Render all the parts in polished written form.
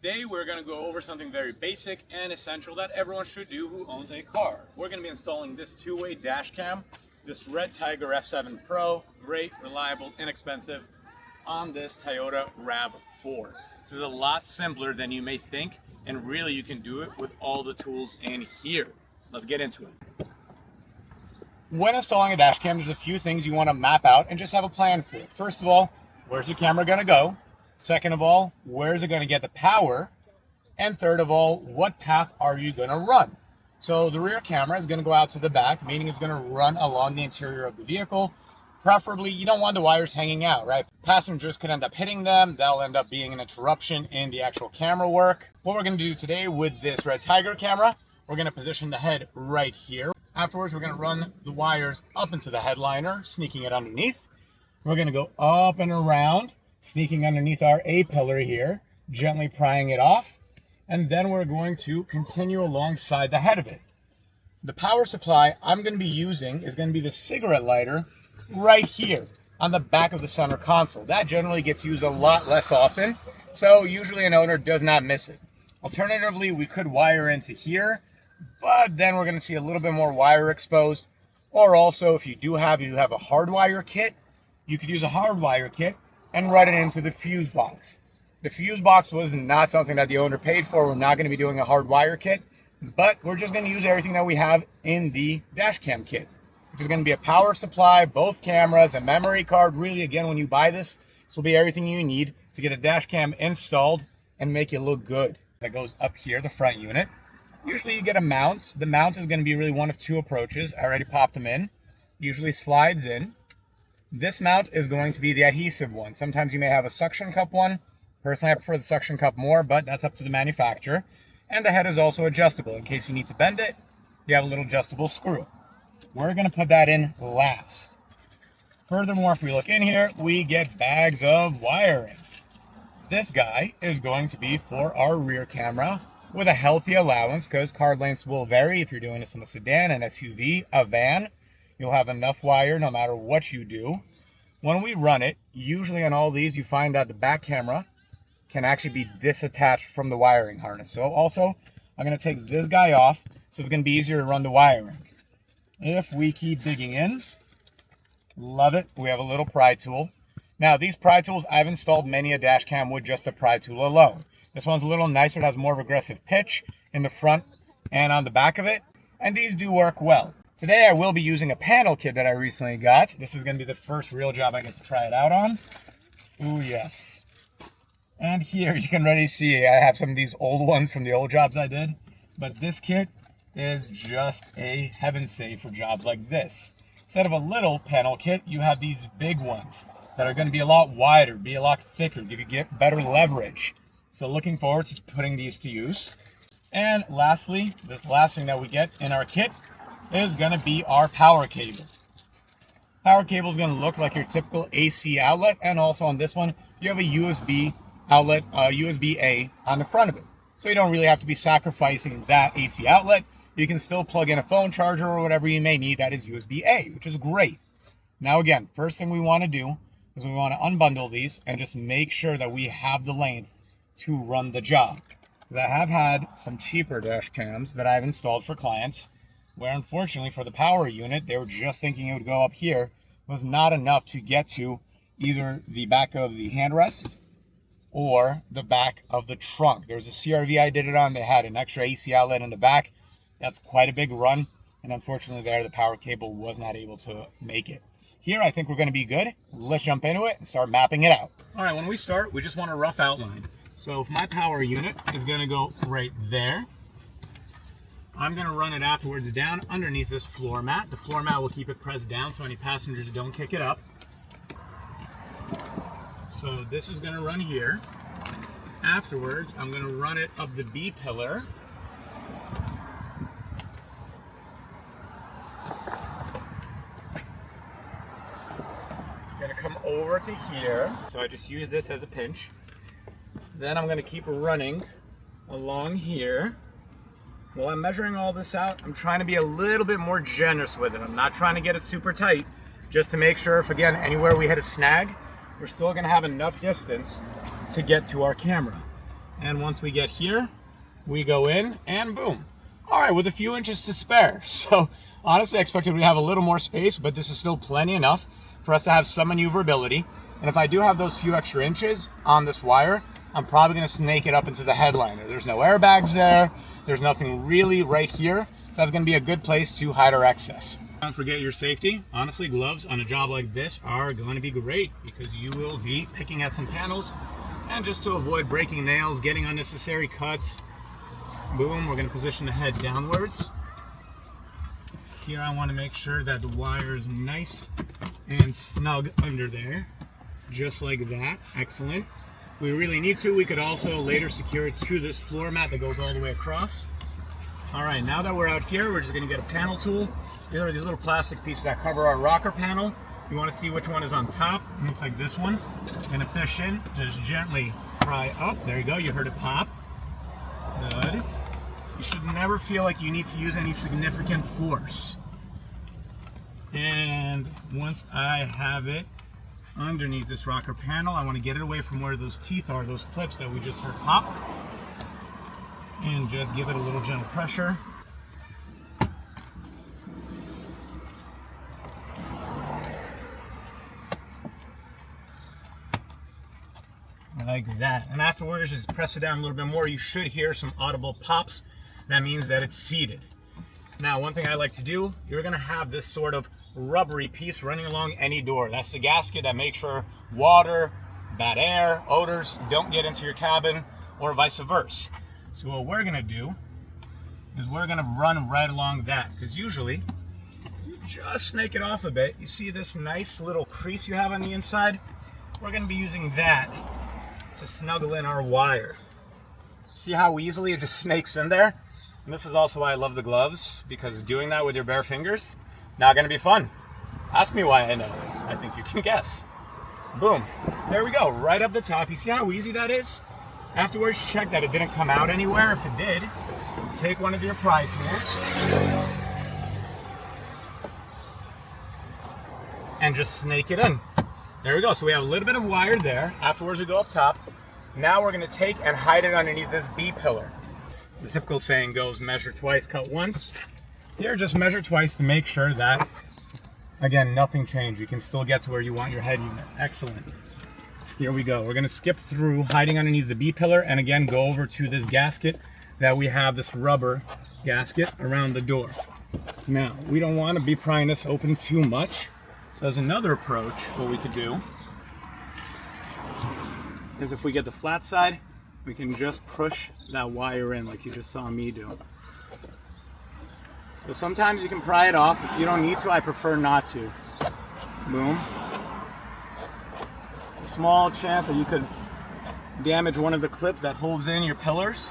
Today we're going to go over something very basic and essential that everyone should do who owns a car. We're going to be installing this two-way dash cam, this Red Tiger F7 Pro, great, reliable, inexpensive, on this Toyota RAV4. This is a lot simpler than you may think, and really you can do it with all the tools in here. So let's get into it. When installing a dash cam, there's a few things you want to map out and just have a plan for. First of all, where's your camera going to go? Second of all, where is it going to get the power? And third of all, what path are you going to run? So the rear camera is going to go out to the back, meaning it's going to run along the interior of the vehicle. Preferably, you don't want the wires hanging out, right? Passengers could end up hitting them. That'll end up being an interruption in the actual camera work. What we're going to do today with this Red Tiger camera, we're going to position the head right here. Afterwards, we're going to run the wires up into the headliner, sneaking it underneath. We're going to go up and around, sneaking underneath our A-pillar here, gently prying it off, and then we're going to continue alongside the head of it. The power supply I'm going to be using is going to be the cigarette lighter right here on the back of the center console. That generally gets used a lot less often, so usually an owner does not miss it. Alternatively, we could wire into here, but then we're going to see a little bit more wire exposed. Or also, if you have a hardwire kit, you could use a hardwire kit and run it into the fuse box. The fuse box was not something that the owner paid for. We're not going to be doing a hardwire kit, but we're just going to use everything that we have in the dash cam kit, which is going to be a power supply, both cameras, a memory card. Really, again, when you buy this will be everything you need to get a dash cam installed and make it look good. That goes up here, the front unit. Usually you get a mount. The mount is going to be really one of two approaches. I already popped them in. Usually slides in. This mount is going to be the adhesive one. Sometimes you may have a suction cup one. Personally, I prefer the suction cup more, but that's up to the manufacturer. And the head is also adjustable. In case you need to bend it, you have a little adjustable screw. We're going to put that in last. Furthermore, if we look in here, we get bags of wiring. This guy is going to be for our rear camera with a healthy allowance, because car lengths will vary. If you're doing this in a sedan, an SUV, a van, you'll have enough wire no matter what you do. When we run it, usually on all these, you find that the back camera can actually be disattached from the wiring harness. So also, I'm going to take this guy off, so it's going to be easier to run the wiring. If we keep digging in, love it, we have a little pry tool. Now, these pry tools, I've installed many a dash cam with just a pry tool alone. This one's a little nicer, it has more of aggressive pitch in the front and on the back of it, and these do work well. Today I will be using a panel kit that I recently got. This is going to be the first real job I get to try it out on. Ooh, yes. And here you can already see I have some of these old ones from the old jobs I did, but this kit is just a heaven save for jobs like this. Instead of a little panel kit, you have these big ones that are going to be a lot wider, be a lot thicker, give you better leverage. So looking forward to putting these to use. And lastly, the last thing that we get in our kit is going to be our power cable. Power cable is going to look like your typical AC outlet, and also on this one, you have a USB outlet, USB-A on the front of it. So you don't really have to be sacrificing that AC outlet. You can still plug in a phone charger or whatever you may need that is USB-A, which is great. Now again, first thing we want to do is we want to unbundle these and just make sure that we have the length to run the job. Because I have had some cheaper dash cams that I've installed for clients where unfortunately for the power unit, they were just thinking it would go up here. It was not enough to get to either the back of the handrest or the back of the trunk. There was a CRV I did it on, they had an extra AC outlet in the back. That's quite a big run, and unfortunately there, the power cable was not able to make it. Here, I think we're gonna be good. Let's jump into it and start mapping it out. All right, when we start, we just want a rough outline. So if my power unit is gonna go right there, I'm gonna run it afterwards down underneath this floor mat. The floor mat will keep it pressed down so any passengers don't kick it up. So this is gonna run here. Afterwards, I'm gonna run it up the B pillar. Gonna come over to here. So I just use this as a pinch. Then I'm gonna keep running along here. While I'm measuring all this out, I'm trying to be a little bit more generous with it. I'm not trying to get it super tight, just to make sure if, again, anywhere we hit a snag, we're still gonna have enough distance to get to our camera. And once we get here, we go in and boom. All right, with a few inches to spare. So honestly, I expected we have a little more space, but this is still plenty enough for us to have some maneuverability. And if I do have those few extra inches on this wire, I'm probably gonna snake it up into the headliner. There's no airbags there. There's nothing really right here. So that's gonna be a good place to hide our excess. Don't forget your safety. Honestly, gloves on a job like this are going to be great because you will be picking at some panels, and just to avoid breaking nails, getting unnecessary cuts. Boom, we're going to position the head downwards. Here I want to make sure that the wire is nice and snug under there, just like that. Excellent. If we really need to, we could also later secure it to this floor mat that goes all the way across. All right, now that we're out here, we're just going to get a panel tool. These are these little plastic pieces that cover our rocker panel. You want to see which one is on top. It looks like this one. Gonna fish in, just gently pry up. There you go, you heard it pop. Good. You should never feel like you need to use any significant force. And once I have it underneath this rocker panel, I want to get it away from where those teeth are, those clips that we just heard pop. And just give it a little gentle pressure. Like that. And afterwards, just press it down a little bit more. You should hear some audible pops. That means that it's seated. Now, one thing I like to do, you're going to have this sort of rubbery piece running along any door. That's the gasket that makes sure water, bad air, odors don't get into your cabin, or vice versa. So what we're going to do is we're going to run right along that, because usually if you just snake it off a bit, you see this nice little crease you have on the inside. We're going to be using that to snuggle in our wire. See how easily it just snakes in there? And this is also why I love the gloves, because doing that with your bare fingers, not going to be fun. Ask me why I know. I think you can guess. Boom. There we go, right up the top. You see how easy that is? Afterwards, check that it didn't come out anywhere. If it did, take one of your pry tools and just snake it in. There we go. So we have a little bit of wire there. Afterwards, we go up top. Now we're going to take and hide it underneath this B pillar. The typical saying goes, measure twice, cut once. Here, just measure twice to make sure that, again, nothing changed. You can still get to where you want your head unit. Excellent. Here we go. We're going to skip through hiding underneath the B pillar and again go over to this gasket that we have, this rubber gasket around the door. Now, we don't want to be prying this open too much. So as another approach, what we could do is if we get the flat side, we can just push that wire in like you just saw me do. So sometimes you can pry it off. If you don't need to, I prefer not to. Boom. It's a small chance that you could damage one of the clips that holds in your pillars.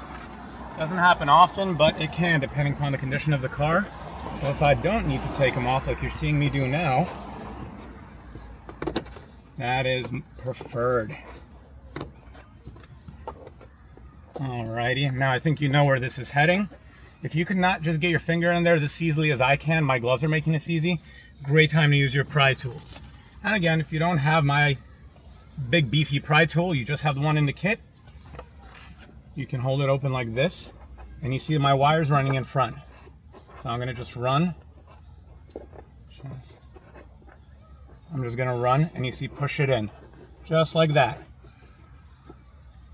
Doesn't happen often, but it can depending upon the condition of the car. So if I don't need to take them off like you're seeing me do now, that is preferred. Alrighty, now I think you know where this is heading. If you could not just get your finger in there this easily as I can, my gloves are making this easy, great time to use your pry tool. And again, if you don't have my big beefy pry tool, you just have the one in the kit, you can hold it open like this, and you see my wires running in front. So I'm gonna just run. I'm just gonna run, and you see push it in, just like that.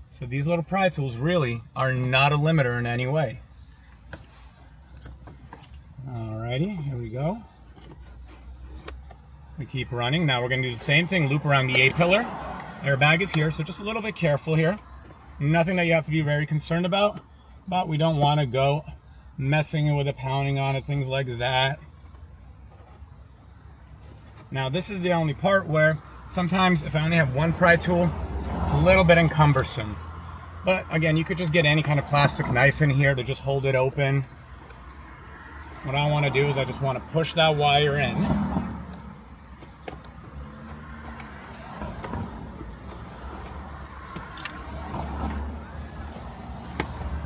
So these little pry tools really are not a limiter in any way. Alrighty, here we go. We keep running. Now we're gonna do the same thing, loop around the A pillar. Airbag is here, so just a little bit careful here. Nothing that you have to be very concerned about, but we don't wanna go messing with it, pounding on it, things like that. Now this is the only part where sometimes if I only have one pry tool, it's a little bit cumbersome. But again, you could just get any kind of plastic knife in here to just hold it open. What I want to do is I just want to push that wire in.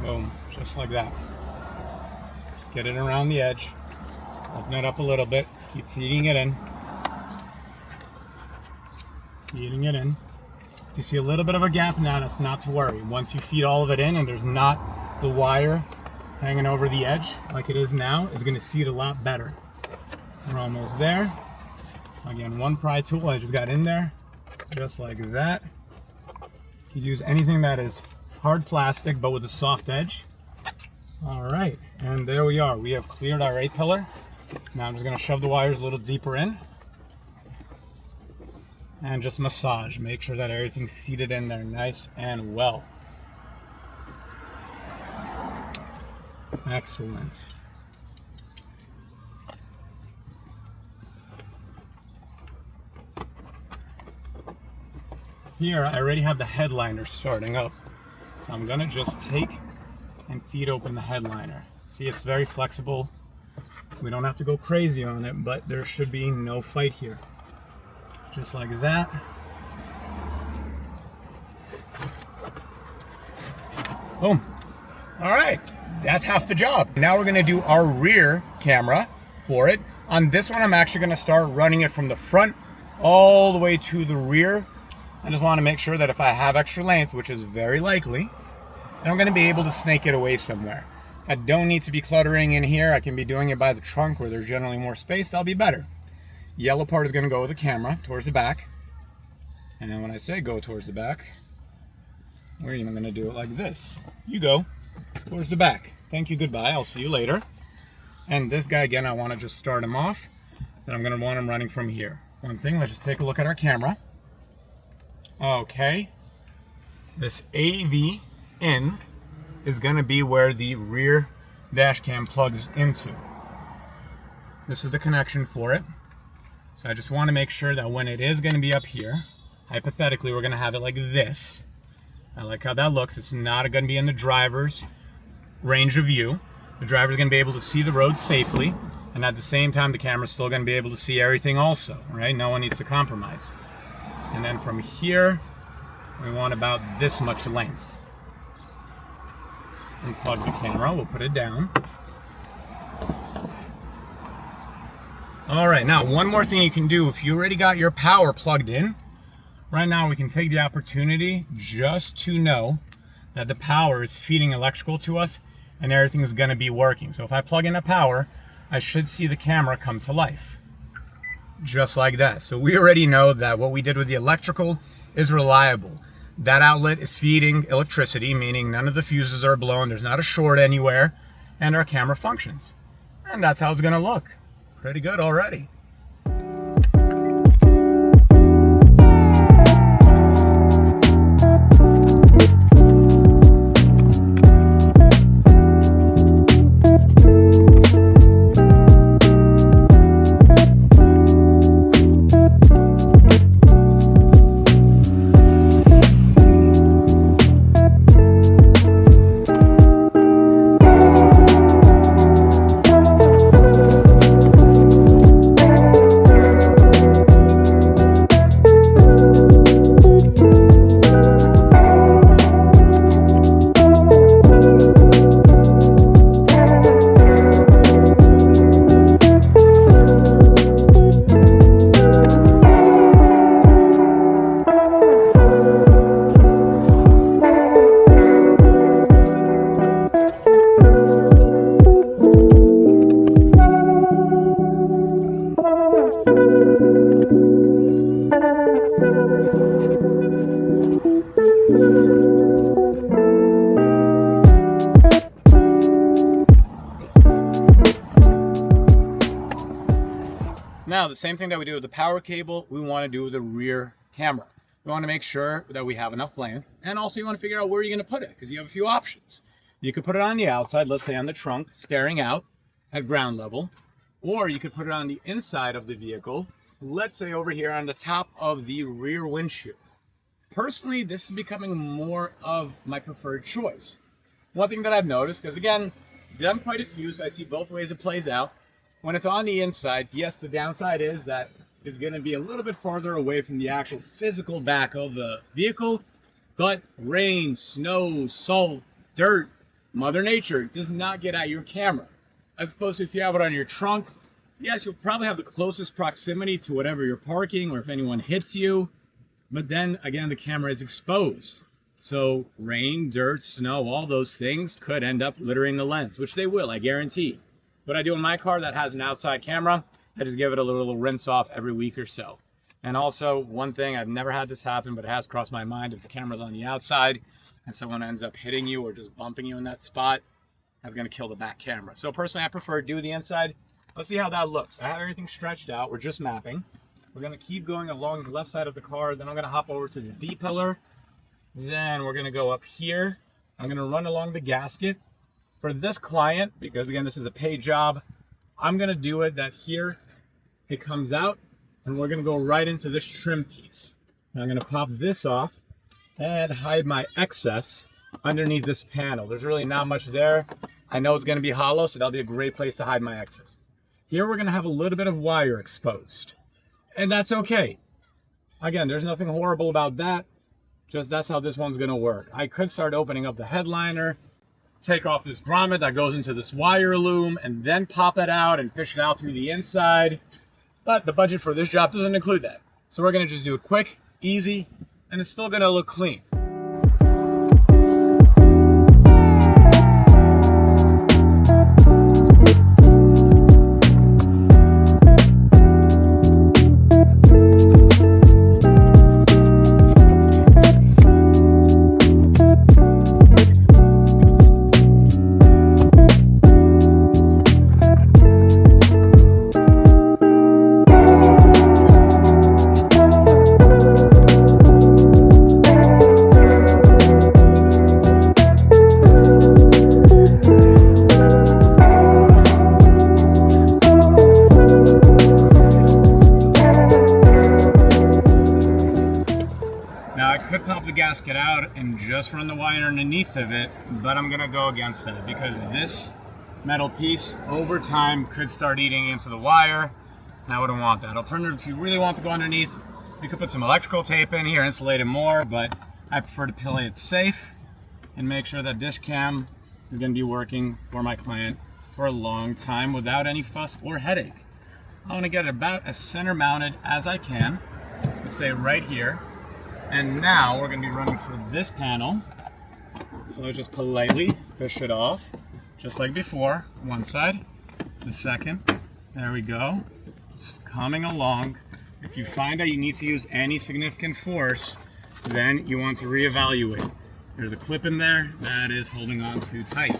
Boom, just like that. Just get it around the edge. Open it up a little bit. Keep feeding it in. Feeding it in. If you see a little bit of a gap now, that's not to worry. Once you feed all of it in and there's not the wire hanging over the edge like it is now, it's going to seat a lot better. We're almost there. Again, one pry tool, I just got in there, just like that. You use anything that is hard plastic but with a soft edge. All right, and there we are. We have cleared our A-pillar. Now I'm just going to shove the wires a little deeper in and just massage. Make sure that everything's seated in there nice and well. Excellent. Here I already have the headliner starting up, so I'm gonna just take and feed open the headliner. See, it's very flexible. We don't have to go crazy on it, but there should be no fight here. Just like that. Boom. All right, that's half the job. Now we're gonna do our rear camera for it. On this one, I'm actually gonna start running it from the front all the way to the rear. I just want to make sure that if I have extra length, which is very likely, then I'm going to be able to snake it away somewhere. I don't need to be cluttering in here. I can be doing it by the trunk where there's generally more space. That'll be better. Yellow part is going to go with the camera towards the back. And then when I say go towards the back, we're even going to do it like this. You go towards the back. Thank you, goodbye. I'll see you later. And this guy, again, I want to just start him off. Then I'm going to want him running from here. One thing, let's just take a look at our camera. Okay, this AV in is going to be where the rear dash cam plugs into. This is the connection for it. So I just want to make sure that when it is going to be up here, hypothetically we're going to have it like this. I like how that looks. It's not going to be in the driver's range of view. The driver's going to be able to see the road safely, and at the same time the camera's still going to be able to see everything also, right? No one needs to compromise. And then from here, we want about this much length. Unplug the camera, we'll put it down. All right, now one more thing you can do if you already got your power plugged in. Right now we can take the opportunity just to know that the power is feeding electrical to us and everything is gonna be working. So if I plug in a power, I should see the camera come to life. Just like that. So we already know that what we did with the electrical is reliable. That outlet is feeding electricity, meaning none of the fuses are blown, there's not a short anywhere, and our camera functions. And that's how it's gonna look. Pretty good already. Now, the same thing that we do with the power cable, we want to do with the rear camera. We want to make sure that we have enough length, and also you want to figure out where you're going to put it, because you have a few options. You could put it on the outside, let's say on the trunk, staring out at ground level, or you could put it on the inside of the vehicle, let's say over here on the top of the rear windshield. Personally, this is becoming more of my preferred choice. One thing that I've noticed, because again, done quite a few, so I see both ways it plays out. When it's on the inside, yes, the downside is that it's going to be a little bit farther away from the actual physical back of the vehicle, but rain, snow, salt, dirt, Mother Nature does not get at your camera. As opposed to if you have it on your trunk, yes, you'll probably have the closest proximity to whatever you're parking or if anyone hits you, But then again, the camera is exposed. So rain, dirt, snow, all those things could end up littering the lens, which they will, I guarantee. What I do in my car that has an outside camera, I just give it a little rinse off every week or so. And also, one thing, I've never had this happen, but it has crossed my mind, if the camera's on the outside and someone ends up hitting you or just bumping you in that spot, that's gonna kill the back camera. So personally, I prefer to do the inside. Let's see how that looks. I have everything stretched out. We're just mapping. We're gonna keep going along the left side of the car. Then I'm gonna hop over to the D pillar. Then we're gonna go up here. I'm gonna run along the gasket. For this client, because again, this is a paid job, I'm gonna do it that here it comes out and we're gonna go right into this trim piece. Now I'm gonna pop this off and hide my excess underneath this panel. There's really not much there. I know it's gonna be hollow, so that'll be a great place to hide my excess. Here we're gonna have a little bit of wire exposed, and that's okay. Again, there's nothing horrible about that. Just that's how this one's gonna work. I could start opening up the headliner, take off this grommet that goes into this wire loom, and then pop it out and fish it out through the inside. But the budget for this job doesn't include that. So we're gonna just do it quick, easy, and it's still gonna look clean. Gasket out and just run the wire underneath of it, but I'm gonna go against that because this metal piece over time could start eating into the wire, and I wouldn't want that. Alternative, if you really want to go underneath, you could put some electrical tape in here, insulate it more, but I prefer to play it safe and make sure that Dashcam is gonna be working for my client for a long time without any fuss or headache. I wanna get it about as center mounted as I can. Let's say right here. And now we're gonna be running for this panel. So I just politely fish it off, just like before. One side, the second, there we go. Just coming along. If you find that you need to use any significant force, then you want to reevaluate. There's a clip in there that is holding on too tight.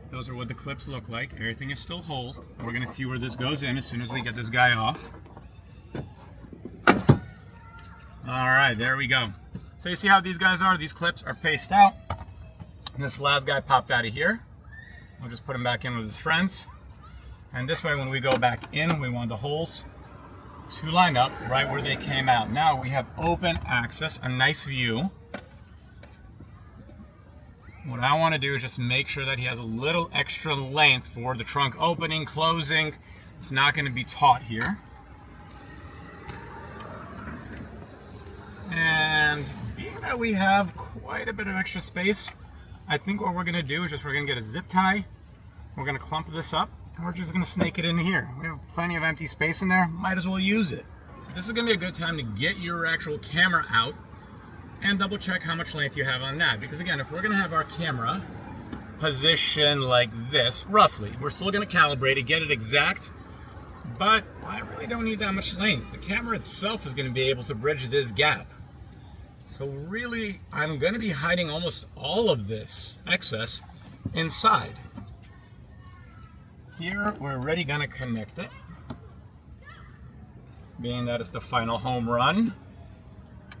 Those are what the clips look like. Everything is still whole. We're gonna see where this goes in as soon as we get this guy off. All right, there we go. So you see how these guys are? These clips are paced out. And this last guy popped out of here. We'll just put him back in with his friends. And this way, when we go back in, we want the holes to line up right where they came out. Now we have open access, a nice view. What I want to do is just make sure that he has a little extra length for the trunk opening, closing. It's not going to be taut here. And being that we have quite a bit of extra space, I think what we're going to do is just we're going to get a zip tie. We're going to clump this up and we're just going to snake it in here. We have plenty of empty space in there. Might as well use it. This is going to be a good time to get your actual camera out and double check how much length you have on that. Because again, if we're gonna have our camera positioned like this, roughly, we're still gonna calibrate it, get it exact, but I really don't need that much length. The camera itself is gonna be able to bridge this gap. So really, I'm gonna be hiding almost all of this excess inside. Here, we're already gonna connect it, being that it's the final home run.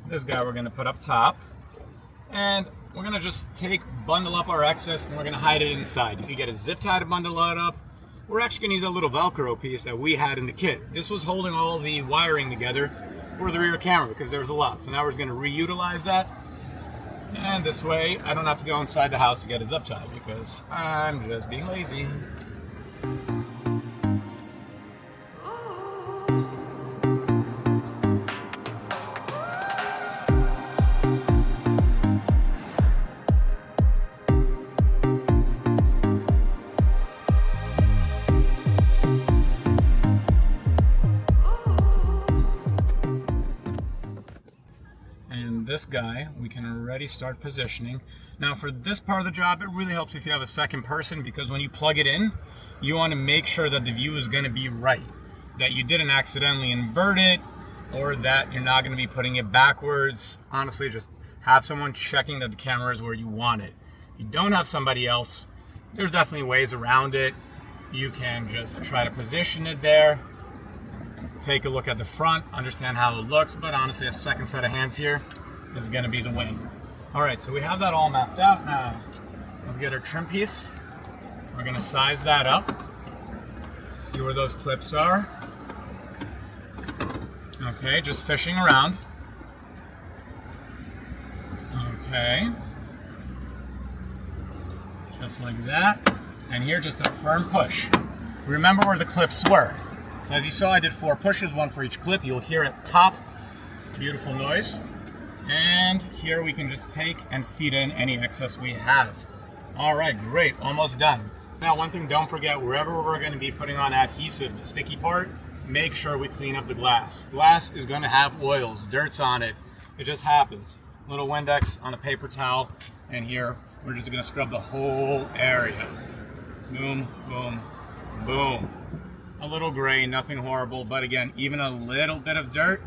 This guy we're going to put up top, and we're going to just bundle up our excess, and we're going to hide it inside. You can get a zip tie to bundle it up. We're actually going to use a little Velcro piece that we had in the kit. This was holding all the wiring together for the rear camera because there was a lot. So now we're going to reutilize that, and this way I don't have to go inside the house to get a zip tie because I'm just being lazy. this guy, we can already start positioning. Now for this part of the job, it really helps if you have a second person, because when you plug it in, you want to make sure that the view is going to be right, that you didn't accidentally invert it, or that you're not going to be putting it backwards. Honestly, just have someone checking that the camera is where you want it. If you don't have somebody else, there's definitely ways around it. You can just try to position it there, take a look at the front, understand how it looks, but honestly, a second set of hands here is going to be the win. All right, so we have that all mapped out. Now, let's get our trim piece. We're going to size that up, see where those clips are. Okay, just fishing around. Okay. Just like that. And here, just a firm push. Remember where the clips were. So as you saw, I did 4 pushes, 1 for each clip. You'll hear it pop. Beautiful noise. And here we can just take and feed in any excess we have. All right, great, almost done. Now, one thing, don't forget, wherever we're going to be putting on adhesive, the sticky part, make sure we clean up the glass. Glass is going to have oils, dirts on it. It just happens. Little Windex on a paper towel, and here we're just going to scrub the whole area. Boom, boom, boom. A little gray, nothing horrible, but again, even a little bit of dirt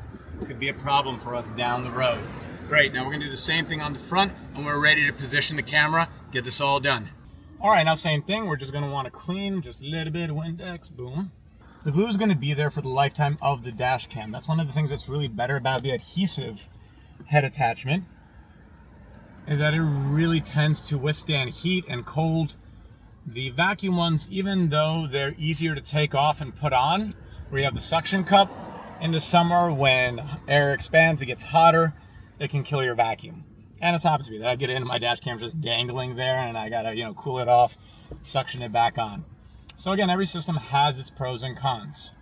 could be a problem for us down the road. Great, now we're going to do the same thing on the front, and we're ready to position the camera, get this all done. All right, now same thing, we're just going to want to clean, just a little bit of Windex, boom. The glue is going to be there for the lifetime of the dash cam. That's one of the things that's really better about the adhesive head attachment, is that it really tends to withstand heat and cold. The vacuum ones, even though they're easier to take off and put on, where you have the suction cup, in the summer when air expands, it gets hotter, it can kill your vacuum. And it's happened to me that I get into my dash cam just dangling there, and I gotta, cool it off, suction it back on. So again, every system has its pros and cons.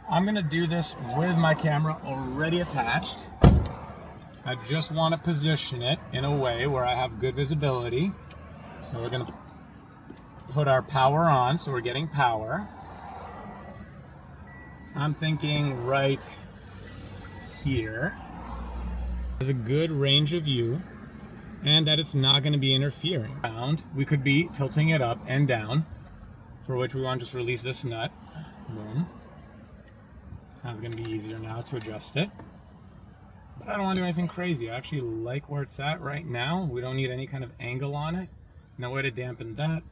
I'm gonna do this with my camera already attached. I just want to position it in a way where I have good visibility. So we're gonna put our power on, so we're getting power. I'm thinking right here is a good range of view, and that it's not going to be interfering. We could be tilting it up and down, for which we want to just release this nut. Boom. That's going to be easier now to adjust it. But I don't want to do anything crazy. I actually like where it's at right now. We don't need any kind of angle on it. No way to dampen that.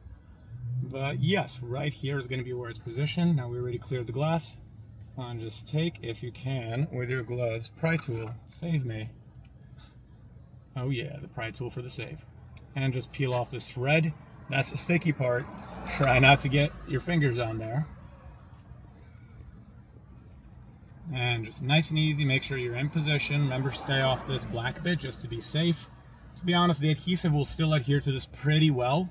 But yes, right here is going to be where it's positioned. Now we already cleared the glass. And just take, if you can, with your gloves, pry tool, save me. Oh yeah, the pry tool for the save. And just peel off this thread. That's the sticky part. Try not to get your fingers on there. And just nice and easy, make sure you're in position. Remember, stay off this black bit just to be safe. To be honest, the adhesive will still adhere to this pretty well,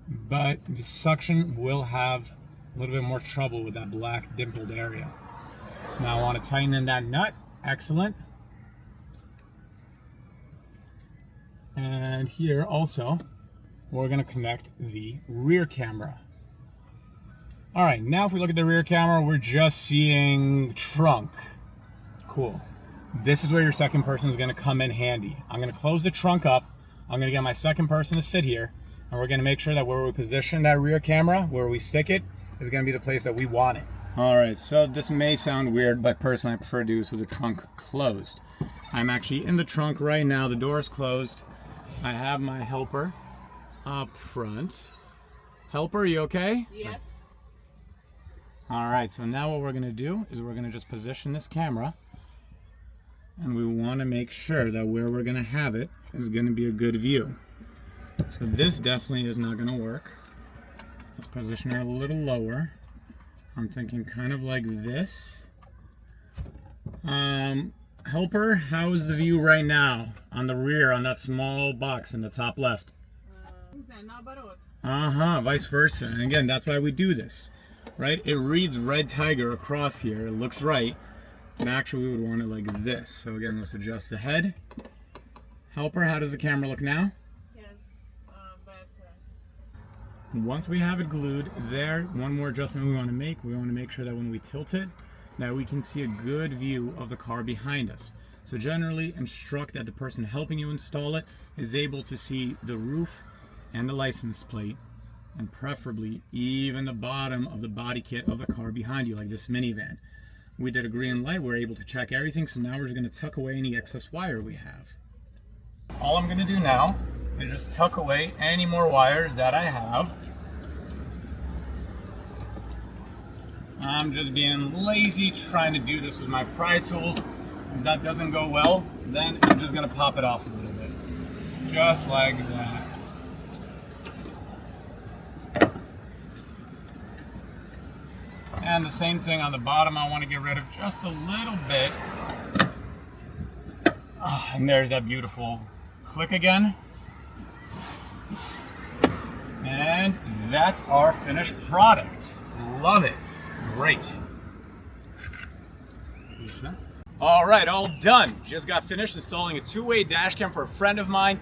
but the suction will have a little bit more trouble with that black dimpled area. Now I want to tighten in that nut. Excellent. And here also, we're going to connect the rear camera. All right, now if we look at the rear camera, we're just seeing trunk. Cool. This is where your second person is going to come in handy. I'm going to close the trunk up. I'm going to get my second person to sit here, and we're going to make sure that where we position that rear camera, where we stick it, is going to be the place that we want it. All right, so this may sound weird, but personally I prefer to do this with the trunk closed. I'm actually in the trunk right now. The door is closed. I have my helper up front. Helper, are you okay? Yes. All right, so now what we're going to do is we're going to just position this camera, and we want to make sure that where we're going to have it is going to be a good view. So this definitely is not going to work. Let's position it a little lower. I'm thinking kind of like this. Helper, how is the view right now on the rear, on that small box in the top left? Vice versa. And again, that's why we do this, right? It reads Red Tiger across here. It looks right. And actually, we would want it like this. So again, let's adjust the head. Helper, how does the camera look now? Once we have it glued there, one more adjustment we want to make. We want to make sure that when we tilt it, that we can see a good view of the car behind us. So generally instruct that the person helping you install it is able to see the roof and the license plate, and preferably even the bottom of the body kit of the car behind you, like this minivan. We did a green light, we're able to check everything, so now we're just going to tuck away any excess wire we have. All I'm going to do now is just tuck away any more wires that I have. I'm just being lazy trying to do this with my pry tools. If that doesn't go well, then I'm just going to pop it off a little bit. Just like that. And the same thing on the bottom, I want to get rid of just a little bit. And there's that beautiful click again. And that's our finished product. Love it. Great. All right, all done. Just got finished installing a two-way dash cam for a friend of mine.